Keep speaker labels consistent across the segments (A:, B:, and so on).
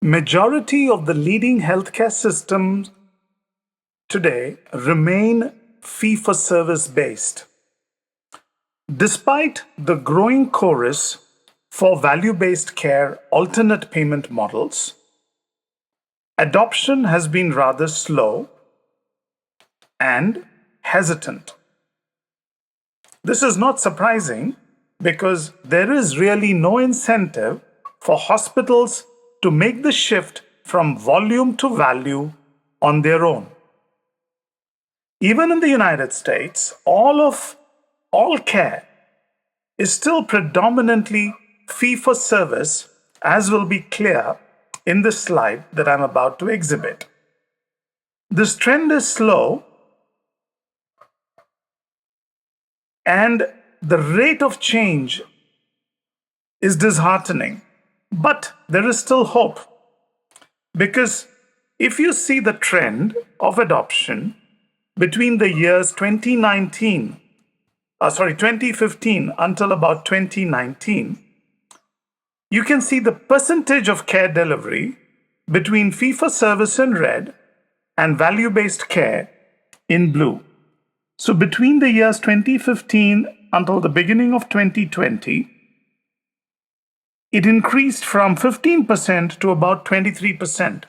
A: Majority of the leading healthcare systems today remain fee-for-service based. Despite the growing chorus for value-based care alternate payment models, adoption has been rather slow and hesitant. This is not surprising because there is really no incentive for hospitals to make the shift from volume to value on their own. Even in the United States, all care is still predominantly fee-for-service, as will be clear in this slide that I'm about to exhibit. This trend is slow, and the rate of change is disheartening. But there is still hope, because if you see the trend of adoption between the years 2015 until about 2019, you can see the percentage of care delivery between fee-for-service in red and value-based care in blue. So between the years 2015 until the beginning of 2020, it increased from 15% to about 23%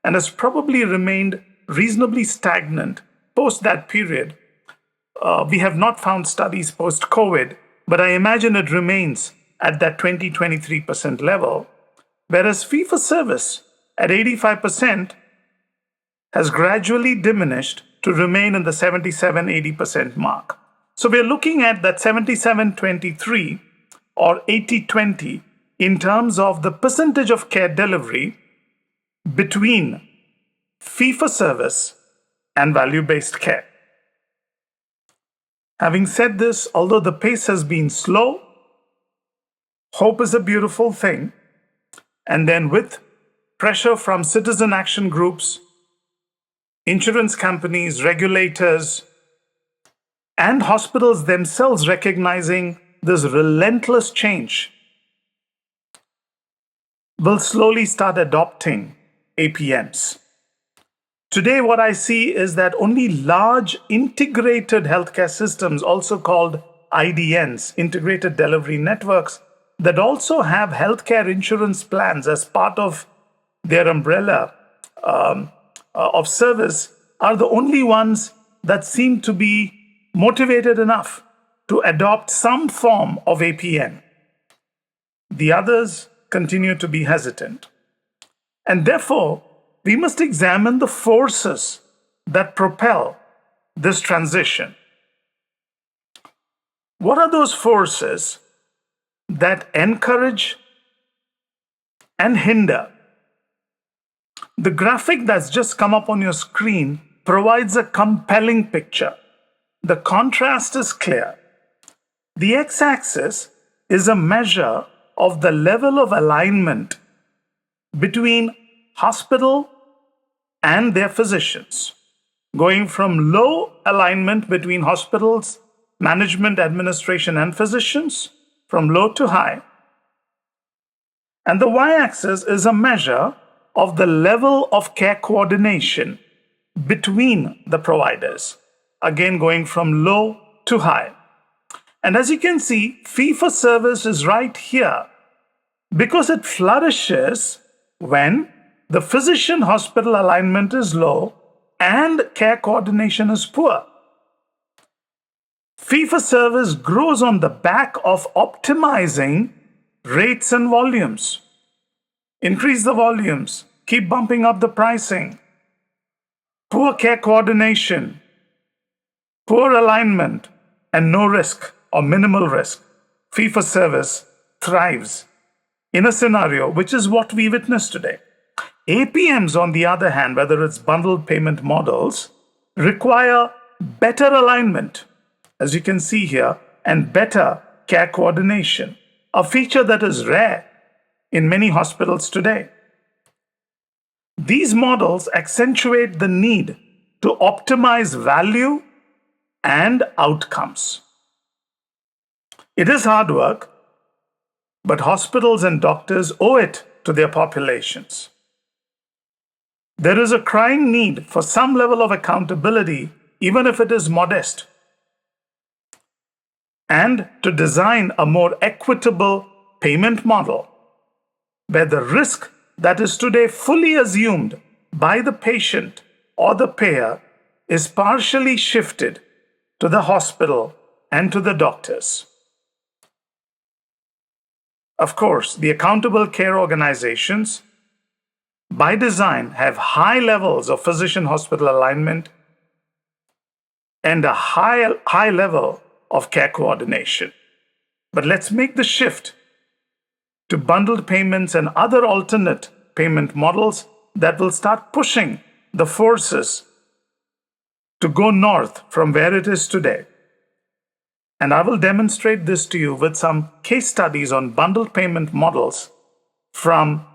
A: and has probably remained reasonably stagnant post that period. We have not found studies post-COVID, but I imagine it remains at that 20-23% level, whereas fee-for-service at 85% has gradually diminished to remain in the 77-80% mark. So we're looking at that 77-23 or 80-20 in terms of the percentage of care delivery between fee-for-service and value-based care. Having said this, although the pace has been slow, hope is a beautiful thing. And then with pressure from citizen action groups, insurance companies, regulators, and hospitals themselves recognizing this relentless change, will slowly start adopting APMs. Today, what I see is that only large integrated healthcare systems, also called IDNs, integrated delivery networks, that also have healthcare insurance plans as part of their umbrella of service, are the only ones that seem to be motivated enough to adopt some form of APM. The others continue to be hesitant. And therefore, we must examine the forces that propel this transition. What are those forces that encourage and hinder? The graphic that's just come up on your screen provides a compelling picture. The contrast is clear. The x-axis is a measure of the level of alignment between hospital and their physicians, going from low alignment between hospitals, management, administration, and physicians, from low to high. And the y-axis is a measure of the level of care coordination between the providers, again going from low to high. And as you can see, fee-for-service is right here because it flourishes when the physician-hospital alignment is low and care coordination is poor. Fee-for-service grows on the back of optimizing rates and volumes. Increase the volumes, keep bumping up the pricing. Poor care coordination, poor alignment, and no risk or minimal risk. Fee-for-service thrives in a scenario which is what we witness today. APMs, on the other hand, whether it's bundled payment models, require better alignment, as you can see here, and better care coordination, a feature that is rare in many hospitals today. These models accentuate the need to optimize value and outcomes. It is hard work, but hospitals and doctors owe it to their populations. There is a crying need for some level of accountability, even if it is modest, and to design a more equitable payment model where the risk that is today fully assumed by the patient or the payer is partially shifted to the hospital and to the doctors. Of course, the accountable care organizations, by design, have high levels of physician-hospital alignment and a high level of care coordination. But let's make the shift to bundled payments and other alternate payment models that will start pushing the forces to go north from where it is today. And I will demonstrate this to you with some case studies on bundled payment models from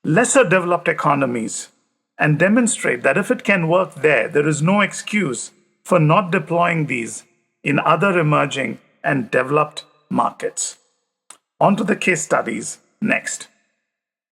A: lesser developed economies and demonstrate that if it can work there, there is no excuse for not deploying these in other emerging and developed markets. On to the case studies next.